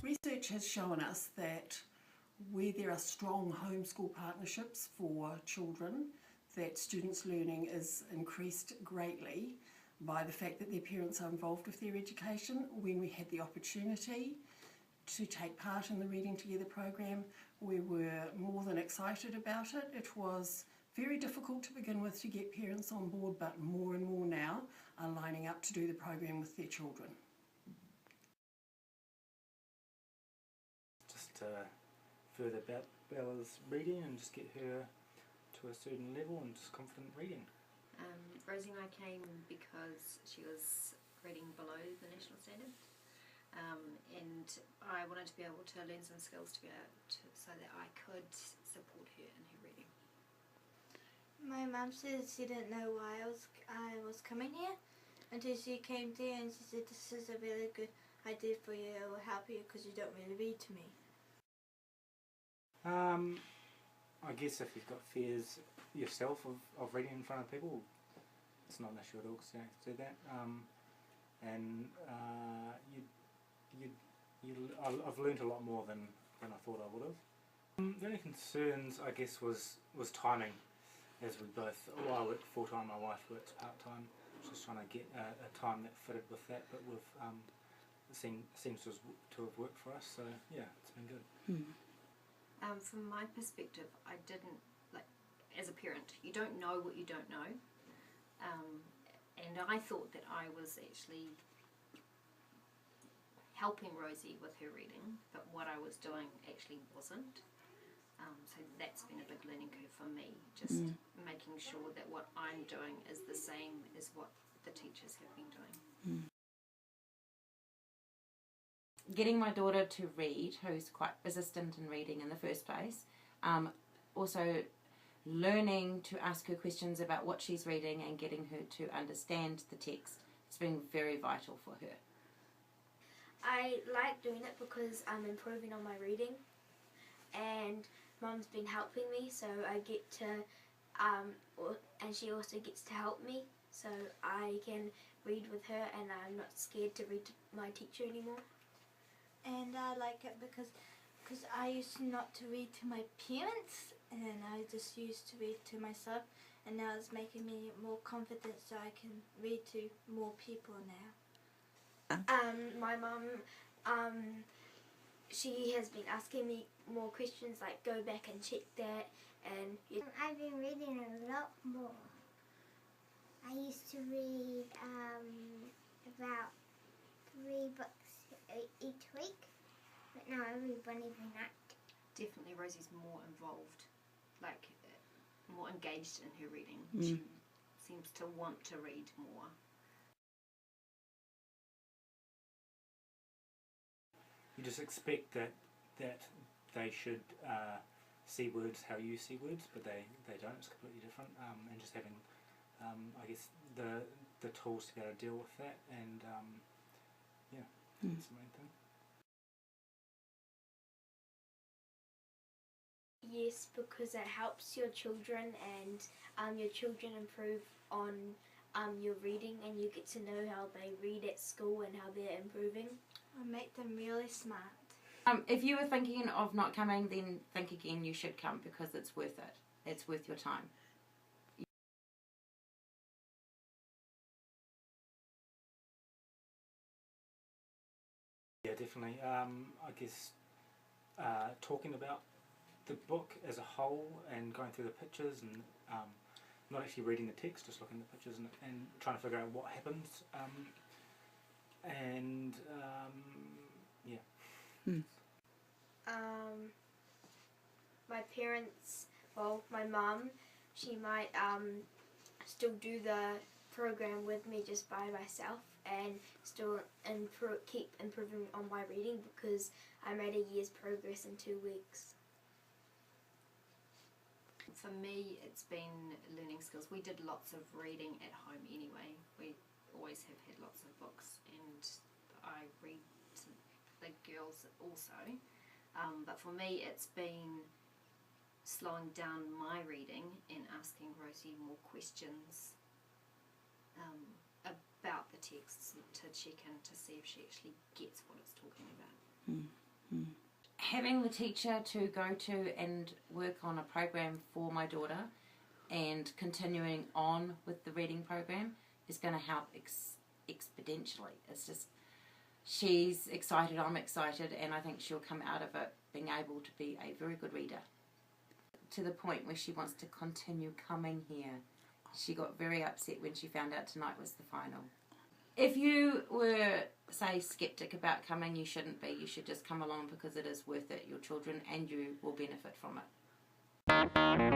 Research has shown us that where there are strong homeschool partnerships for children, that students' learning is increased greatly by the fact that their parents are involved with their education. When we had the opportunity to take part in the Reading Together program, we were more than excited about it. It was very difficult to begin with to get parents on board, but more and more now are lining up to do the program with their children. Just further about Bella's reading and just get her to a certain level and just confident reading. Rosie and I came because she was reading below the national standard, and I wanted to be able to learn some skills to be able to, so that I could support her in her reading. My mum said she didn't know why I was coming here until she came there and she said, "This is a really good idea for you, it will help you because you don't really read to me." I guess if you've got fears yourself of reading in front of people, it's not an issue at all because you don't have to do that. I've learnt a lot more than I thought I would have. The only concerns, I guess, was timing. As we both, I worked full-time, my wife works part-time, just trying to get a time that fitted with that, but it seems to have worked for us, so yeah, it's been good. From my perspective, I didn't, as a parent, you don't know what you don't know, and I thought that I was actually helping Rosie with her reading, but what I was doing actually wasn't. So that's been a big learning curve for me, just making sure that what I'm doing is the same as what the teachers have been doing. Getting my daughter to read, who's quite resistant in reading in the first place, also learning to ask her questions about what she's reading and getting her to understand the text, it's been very vital for her. I like doing it because I'm improving on my reading, and Mum's been helping me, so I get to, and she also gets to help me, so I can read with her and I'm not scared to read to my teacher anymore. And I like it because I used not to read to my parents, and I just used to read to myself, and now it's making me more confident so I can read to more people now. My mum, she has been asking me more questions, like go back and check that, and I've been reading a lot more. I used to read about 3 books each week, but now I read one every night. Definitely Rosie's more involved, more engaged in her reading. She seems to want to read more. You just expect that they should see words how you see words, but they don't. It's completely different. And just having, I guess, the tools to be able to deal with that, and yeah, that's the main thing. yes, because it helps your children, and your children improve on your reading, and you get to know how they read at school and how they're improving. I make them really smart. If you were thinking of not coming, then think again, you should come because it's worth it. It's worth your time. Yeah, definitely. I guess talking about the book as a whole and going through the pictures and not actually reading the text, just looking at the pictures and trying to figure out what happens. Yeah. My parents, well, my mum, she might still do the program with me just by myself and still keep improving on my reading because I made a year's progress in 2 weeks. For me, it's been learning skills. We did lots of reading at home anyway. We always have had lots of books, and I read to the girls also. But for me, it's been slowing down my reading and asking Rosie more questions texts to check in to see if she actually gets what it's talking about. Having the teacher to go to and work on a program for my daughter and continuing on with the reading program is going to help exponentially. It's just, she's excited, I'm excited, and I think she'll come out of it being able to be a very good reader, to the point where she wants to continue coming here. She got very upset when she found out tonight was the final. If you were, say, sceptic about coming, you shouldn't be. You should just come along because it is worth it. Your children and you will benefit from it.